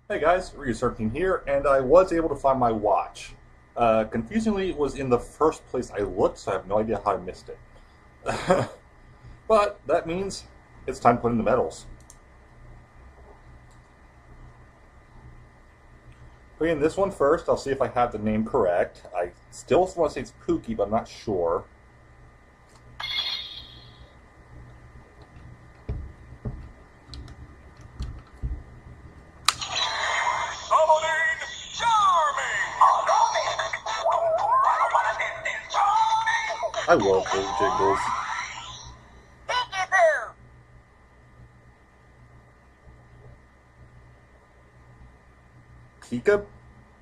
Hey guys, researching here, and I was able to find my watch. Confusingly, it was in the first place I looked, so I have no idea how I missed it. But that means it's time to put in the medals. Putting in this one first, I'll see if I have the name correct. I still want to say it's Pookie, but I'm not sure. I love those jingles.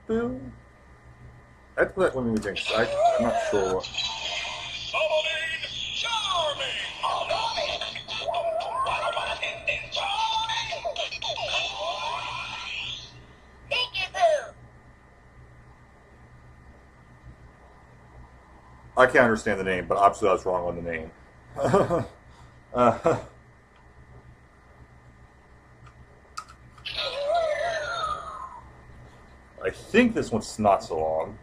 Peekaboo? I'd put that one in the drinks. I'm not sure. I can't understand the name, but obviously I was wrong on the name. uh, I think this one's not so long.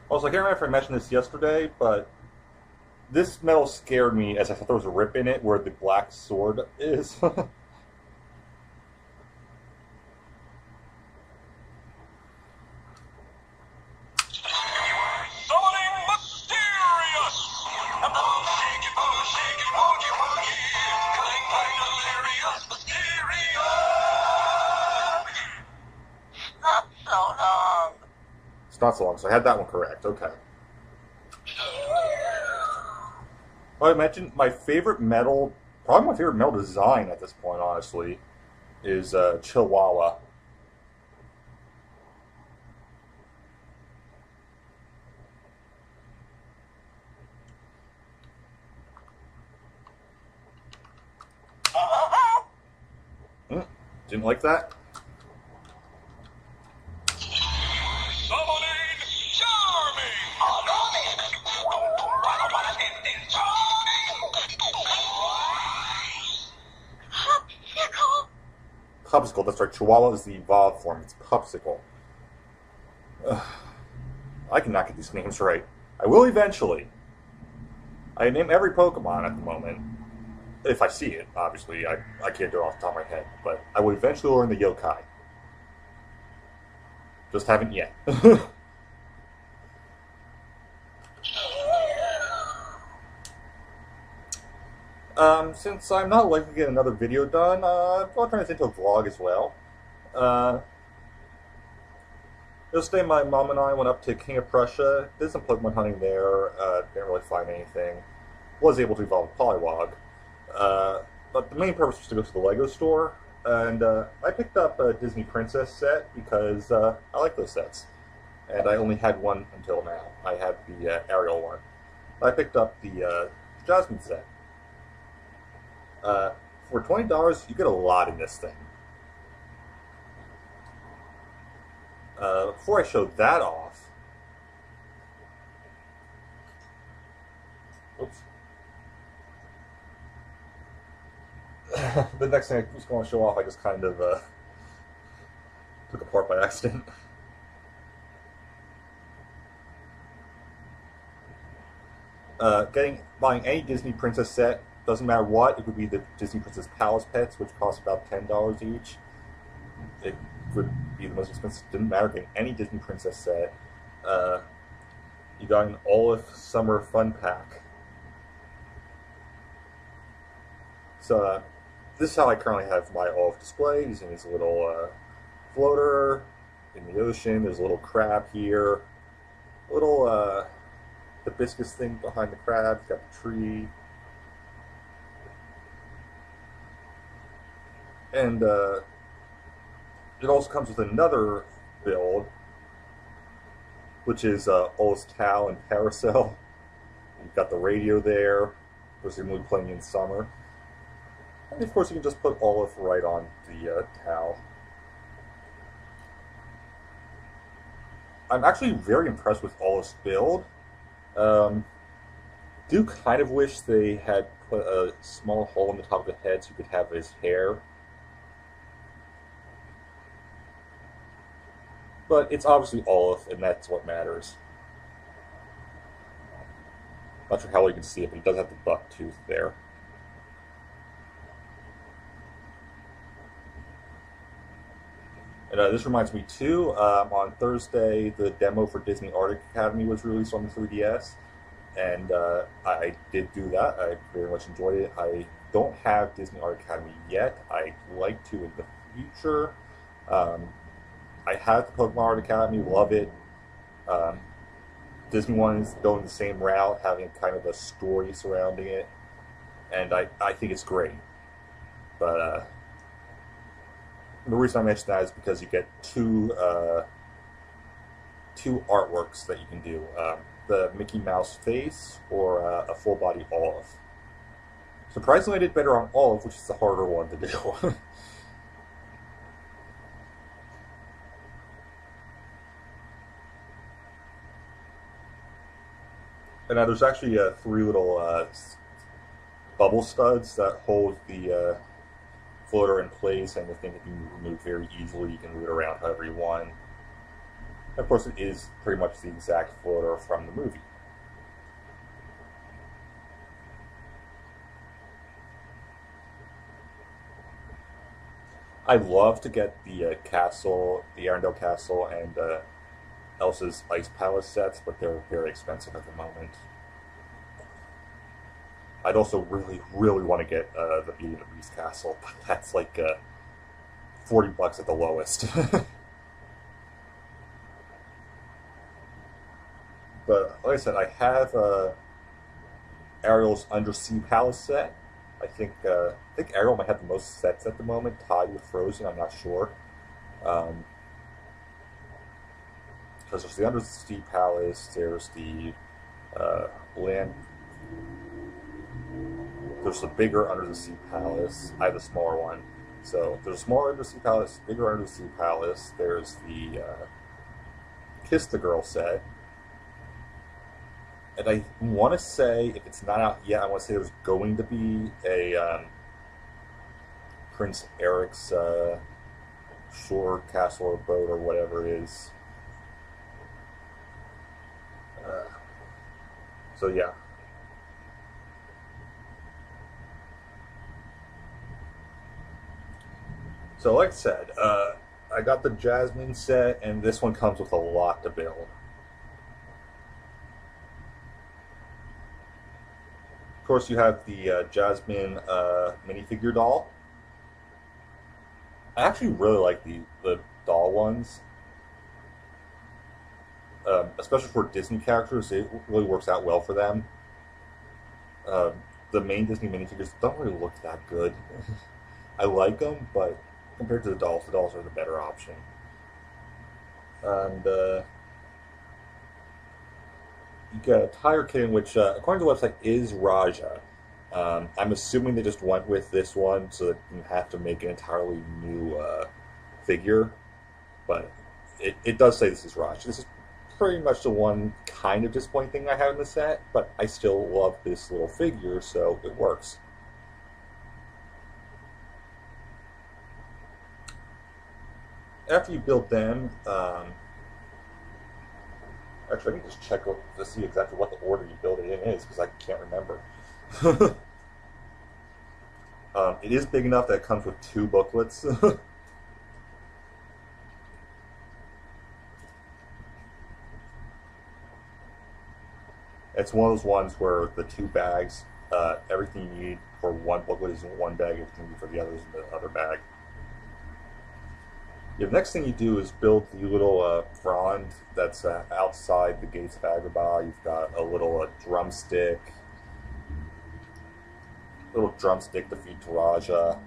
Also, I can't remember if I mentioned this yesterday, but this medal scared me as I thought there was a rip in it where the black sword is. It's not so long, so I had that one correct. Okay. Well, I mentioned my favorite medal, probably my favorite medal design at this point, honestly, is Chihuahua. Mm, didn't like that? Popsicle, that's right. Chihuahua is the evolved form. It's Popsicle. Ugh, I cannot get these names right. I will eventually. I name every Pokemon at the moment. If I see it, obviously. I can't do it off the top of my head. But I will eventually learn the yokai. Just haven't yet. Since I'm not likely to get another video done, I'll turn this into a vlog as well. Yesterday, my mom and I went up to King of Prussia, did some Pokemon hunting there, didn't really find anything. Was able to evolve a Poliwag. But the main purpose was to go to the Lego store, and I picked up a Disney Princess set because I like those sets. And I only had one until now. I had the Ariel one. I picked up the Jasmine set. For $20, you get a lot in this thing. Before I show that off, oops. The next thing I was going to show off, I just kind of took apart by accident. Buying any Disney Princess set, doesn't matter what, it would be the Disney Princess Palace pets, which cost about $10 each. It would be the most expensive. Didn't matter getting any Disney Princess set. You got an Olive Summer Fun Pack. So this is how I currently have my Olive display, using this little floater in the ocean. There's a little crab here. A little hibiscus thing behind the crab. Got the tree. And it also comes with another build, which is Olive's Towel and Carousel. You've got the radio there, presumably playing in summer. And of course, you can just put Olive right on the towel. I'm actually very impressed with Olive's build. Do kind of wish they had put a small hole in the top of the head so you could have his hair. But it's obviously olive, and that's what matters. Not sure how well you can see it, but it does have the buck tooth there. And this reminds me too. On Thursday, the demo for Disney Art Academy was released on the 3DS, and I did do that. I very much enjoyed it. I don't have Disney Art Academy yet. I'd like to in the future. Um, I have the Pokemon Art Academy, love it. Um, Disney one's going the same route, having kind of a story surrounding it, and I think it's great. But the reason I mention that is because you get two artworks that you can do: the Mickey Mouse face or a full body olive. Surprisingly, I did better on olive, which is the harder one to do. And now there's actually three little bubble studs that hold the floater in place, and the thing that you can remove very easily. You can move it around however you want. And of course, it is pretty much the exact floater from the movie. I'd love to get the castle, the Arendelle Castle, and Elsa's Ice Palace sets, but they're very expensive at the moment. I'd also really, really want to get the Beauty and the Beast castle, but that's like $40 at the lowest. But like I said, I have Ariel's Undersea Palace set. I think Ariel might have the most sets at the moment, tied with Frozen. I'm not sure. Um, because there's the Undersea Palace, there's the land, there's the bigger Under the Sea Palace. I have the smaller one. So there's a smaller Undersea Palace, bigger Undersea Palace. There's the Kiss the Girl set. And I want to say, if it's not out yet, I want to say there's going to be a Prince Eric's shore castle or boat or whatever it is. Uh, so yeah. So like I said, I got the Jasmine set, and this one comes with a lot to build. Of course, you have the Jasmine minifigure doll. I actually really like the doll ones, especially for Disney characters. It really works out well for them. Um, the main Disney minifigures don't really look that good. I like them, but compared to the dolls are the better option. And you get a Tiger King, which, according to the website, is Raja. I'm assuming they just went with this one so that you have to make an entirely new figure, but it does say this is Raja. This is pretty much the one kind of disappointing thing I have in the set, but I still love this little figure, so it works. After you build them, actually, I can just check to see exactly what the order you build it in is because I can't remember. It is big enough that it comes with two booklets. It's one of those ones where the two bags, everything you need for one booklet is in one bag, everything you need for the other is in the other bag. Yeah, the next thing you do is build the little frond that's outside the gates of Agrabah. You've got a little drumstick to feed to Raja.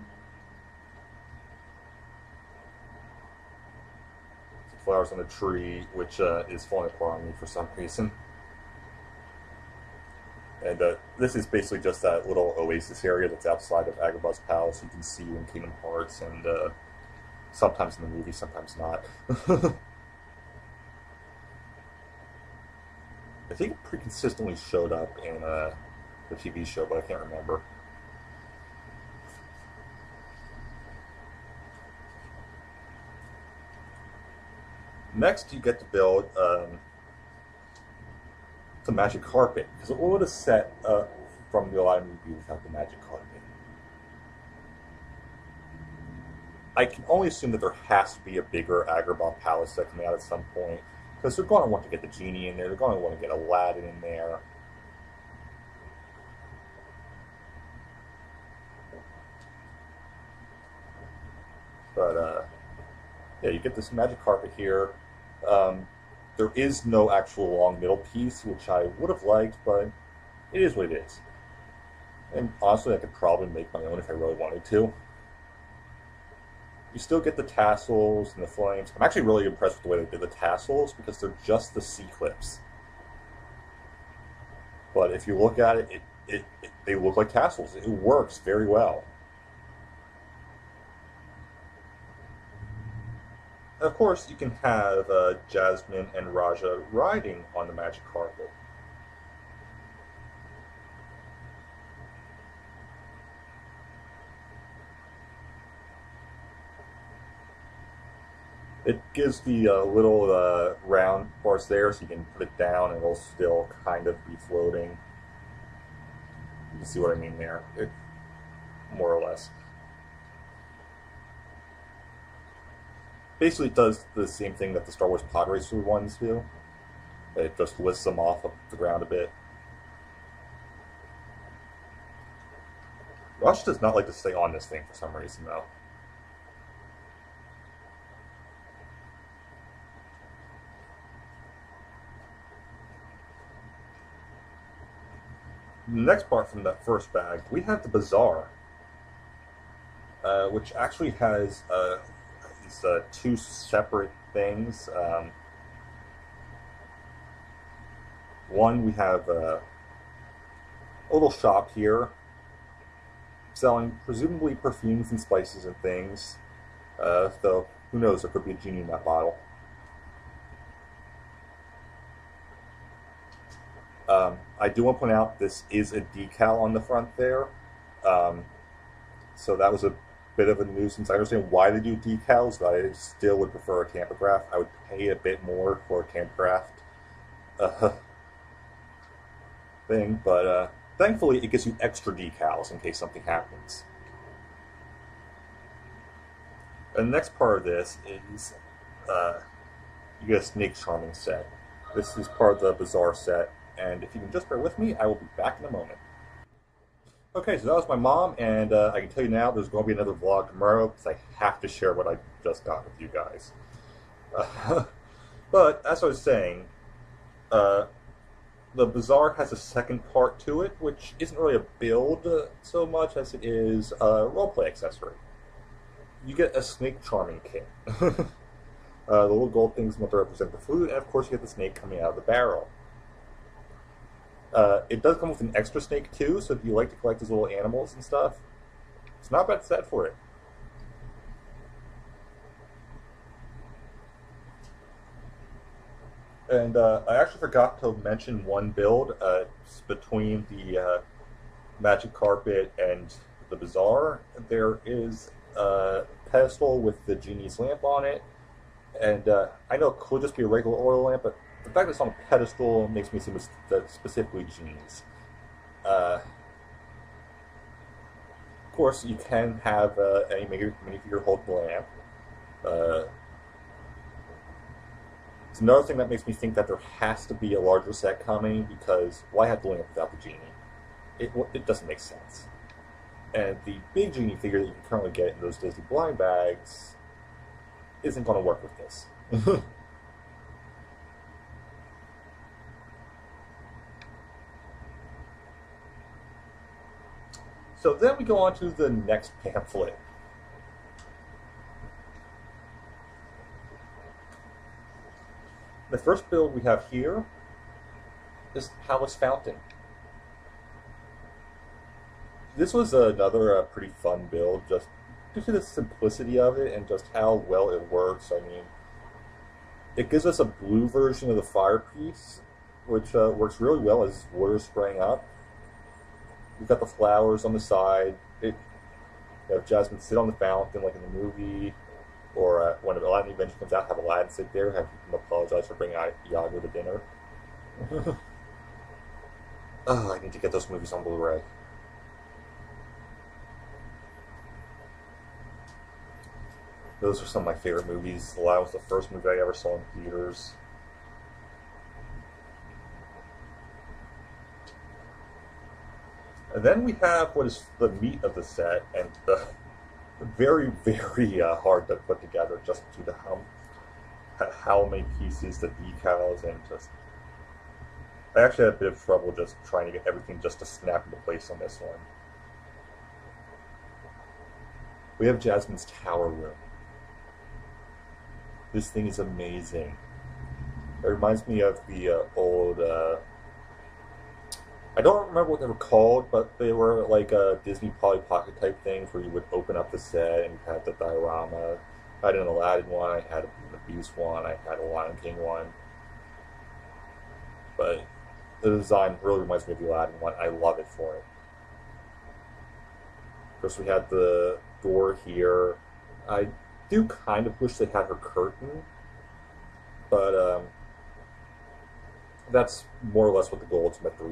Flowers on the tree, which is falling apart on me for some reason. And this is basically just that little oasis area that's outside of Agrabah's palace. You can see in Kingdom Hearts, and sometimes in the movie, sometimes not. I think it pretty consistently showed up in the TV show, but I can't remember. Next, you get to build the magic carpet, because what would a set from the Aladdin be without the magic carpet? I can only assume that there has to be a bigger Agrabah palace set coming out at some point, because they're going to want to get the genie in there. They're going to want to get Aladdin in there. But yeah, you get this magic carpet here. There is no actual long middle piece, which I would have liked, but it is what it is. And honestly, I could probably make my own if I really wanted to. You still get the tassels and the flames. I'm actually really impressed with the way they did the tassels, because they're just the C-clips. But if you look at it, they look like tassels. It works very well. Of course, you can have Jasmine and Raja riding on the magic carpet. It gives the little round parts there, so you can put it down and it'll still kind of be floating. You can see what I mean there, more or less. Basically, it does the same thing that the Star Wars Pod Racer ones do. It just lifts them off the ground a bit. Rush does not like to stay on this thing for some reason, though. The next part from that first bag, we have the Bazaar, which actually has these two separate things. One, we have a little shop here selling presumably perfumes and spices and things, though who knows, there could be a genie in that bottle. I do want to point out this is a decal on the front there, so that was a bit of a nuisance. I understand why they do decals, but I still would prefer a tampograph. I would pay a bit more for a tampograph thing, but thankfully it gives you extra decals in case something happens. And the next part of this is you get a snake charming set. This is part of the Bazaar set. And if you can just bear with me, I will be back in a moment. Okay, so that was my mom, and I can tell you now there's going to be another vlog tomorrow because I have to share what I just got with you guys. But, as I was saying, the Bazaar has a second part to it, which isn't really a build so much as it is a roleplay accessory. You get a snake charming kit. The little gold things want to represent the food, and of course you get the snake coming out of the barrel. It does come with an extra snake too, so if you like to collect these little animals and stuff, it's not a bad set for it. And I actually forgot to mention one build between the magic carpet and the Bazaar. There is a pedestal with the genie's lamp on it, and I know it could just be a regular oil lamp, but the fact that it's on a pedestal makes me assume it's specifically genies. Of course, you can have any minifigure hold the lamp. It's another thing that makes me think that there has to be a larger set coming, because why have the lamp without the genie? It doesn't make sense. And the big genie figure that you can currently get in those Disney blind bags isn't going to work with this. So then we go on to the next pamphlet. The first build we have here is Palace Fountain. This was another pretty fun build, just due to the simplicity of it and just how well it works. I mean, it gives us a blue version of the firepiece, which works really well as water is spraying up. You've got the flowers on the side. You have Jasmine sit on the fountain like in the movie, or one of Aladdin eventually comes out, have Aladdin sit there, have him apologize for bringing Iago to dinner. Oh, I need to get those movies on Blu-ray. Those are some of my favorite movies. Aladdin was the first movie I ever saw in theaters. And then we have what is the meat of the set, and the very, very hard to put together just due to how many pieces, the decals, and just... I actually had a bit of trouble just trying to get everything just to snap into place on this one. We have Jasmine's tower room. This thing is amazing. It reminds me of the old... I don't remember what they were called, but they were like a Disney Polly Pocket type things where you would open up the set and you had the diorama. I had an Aladdin one, I had a Beast one, I had a Lion King one. But the design really reminds me of the Aladdin one. I love it for it. Of course, we had the door here. I do kind of wish they had her curtain, but that's more or less what the gold is meant to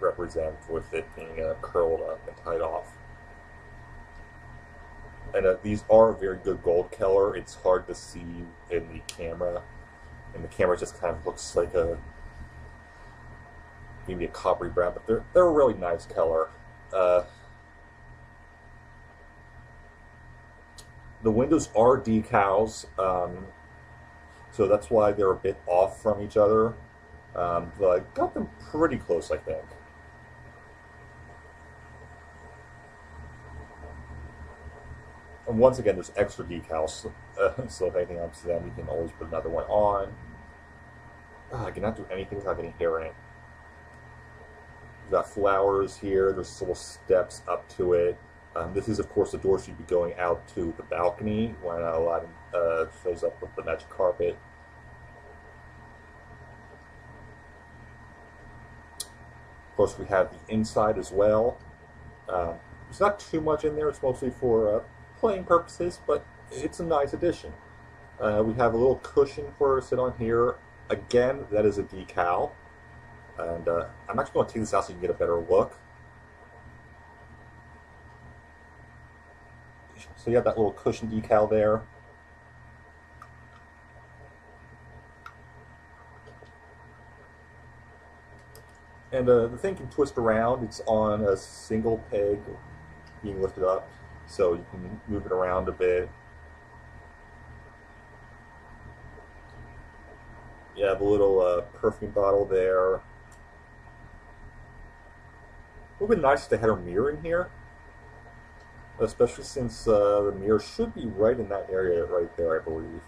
represent, with it being curled up and tied off. And these are very good gold color. It's hard to see in the camera, and the camera just kind of looks like maybe a coppery brown, but they're a really nice color. The windows are decals, so that's why they're a bit off from each other. But I got them pretty close, I think. And once again, there's extra decals, so if anything happens to them, you can always put another one on. I cannot do anything without getting hair in it. We've got flowers here. There's little steps up to it. This is, of course, the door she'd be going out to the balcony when Aladdin shows up with the magic carpet. Of course, we have the inside as well. There's not too much in there. It's mostly for playing purposes, but it's a nice addition. We have a little cushion for her to sit on here. Again, that is a decal. And I'm actually going to take this out so you can get a better look. So you have that little cushion decal there. And the thing can twist around. It's on a single peg being lifted up, so you can move it around a bit. You have a little perfume bottle there. It would have been nice if they had a mirror in here, especially since the mirror should be right in that area right there, I believe.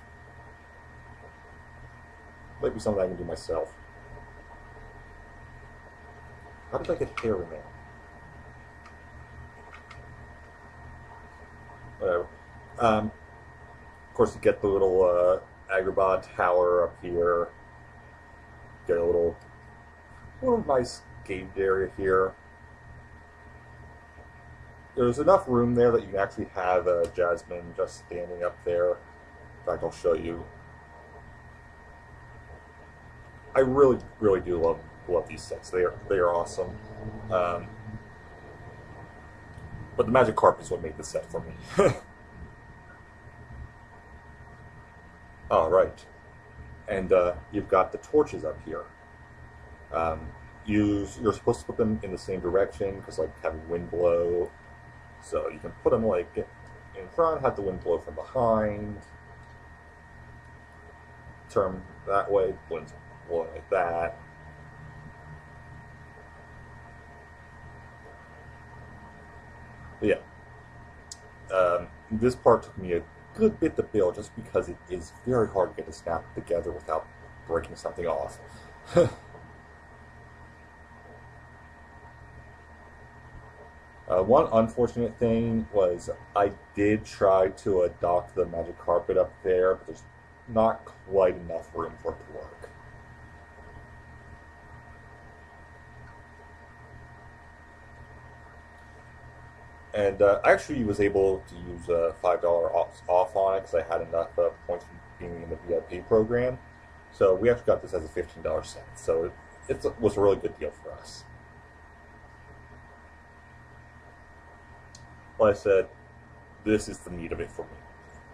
Might be something I can do myself. How did I get hair in there? Whatever. Of course, you get the little Agrabah tower up here. Get a little nice gated area here. There's enough room there that you can actually have Jasmine just standing up there. In fact, I'll show you. I really, really do love these sets. They are awesome. But the magic carpet is what made this set for me. All right, and you've got the torches up here. You're supposed to put them in the same direction because, like, having wind blow. So you can put them like in front, have the wind blow from behind. Turn that way, wind blow like that. But yeah, this part took me a good bit to build just because it is very hard to get to snap together without breaking something off. One unfortunate thing was I did try to dock the magic carpet up there, but there's not quite enough room for it to work. And I actually was able to use $5 off on it because I had enough points from being in the VIP program. So we actually got this as a $15 set. So it was a really good deal for us. Like I said, this is the meat of it for me.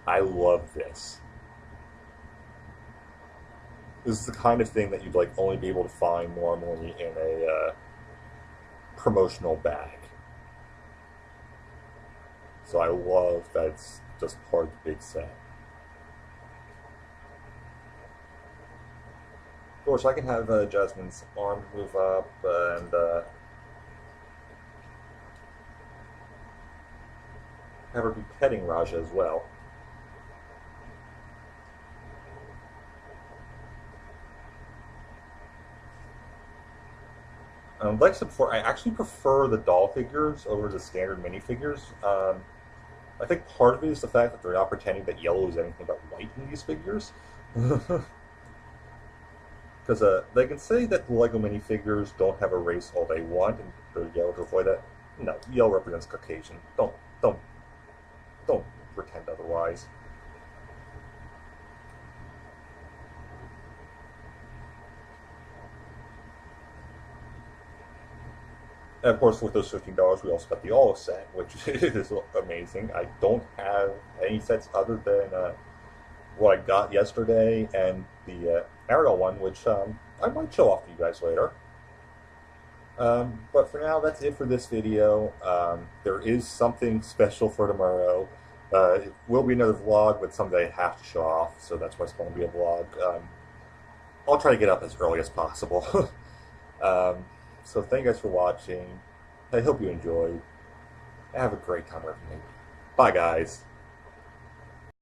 I love this. This is the kind of thing that you'd like only be able to find normally in a promotional bag. So I love that it's just part of the big set. Of course, I can have Jasmine's arm move up and have her be petting Raja as well. Like I said before, I actually prefer the doll figures over the standard minifigures. I think part of it is the fact that they're not pretending that yellow is anything but white in these figures. Because they can say that the Lego minifigures don't have a race all they want, and they're yellow to avoid that. No, yellow represents Caucasian. Don't pretend otherwise. And of course, with those $15, we also got the All set, which is amazing. I don't have any sets other than what I got yesterday and the Ariel one, which I might show off to you guys later. But for now, that's it for this video. There is something special for tomorrow. It will be another vlog, but something I have to show off, so that's why it's going to be a vlog. I'll try to get up as early as possible. So thank you guys for watching. I hope you enjoyed. Have a great time wherever you may be. Bye, guys.